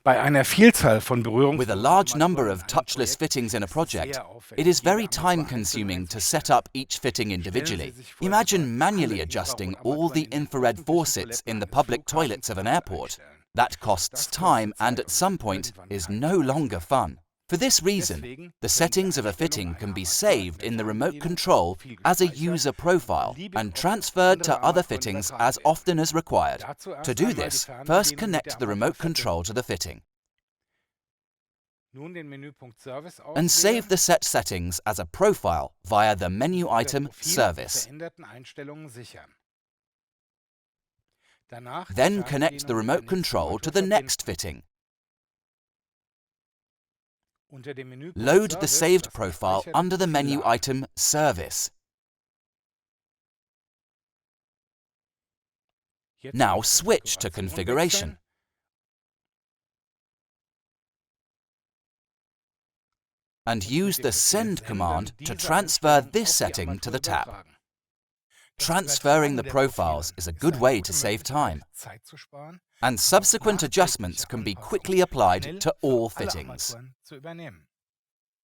Bei einer Vielzahl von With a large number of touchless fittings in a project, it is very time-consuming to set up each fitting individually. Imagine manually adjusting all the infrared faucets in the public toilets of an airport. That costs time and at some point is no longer fun. For this reason, the settings of a fitting can be saved in the remote control as a user profile and transferred to other fittings as often as required. To do this, first connect the remote control to the fitting and save the set settings as a profile via the menu item Service. Then connect the remote control to the next fitting. Load the saved profile under the menu item Service. Now switch to Configuration. And use the Send command to transfer this setting to the tap. Transferring the profiles is a good way to save time, and subsequent adjustments can be quickly applied to all fittings.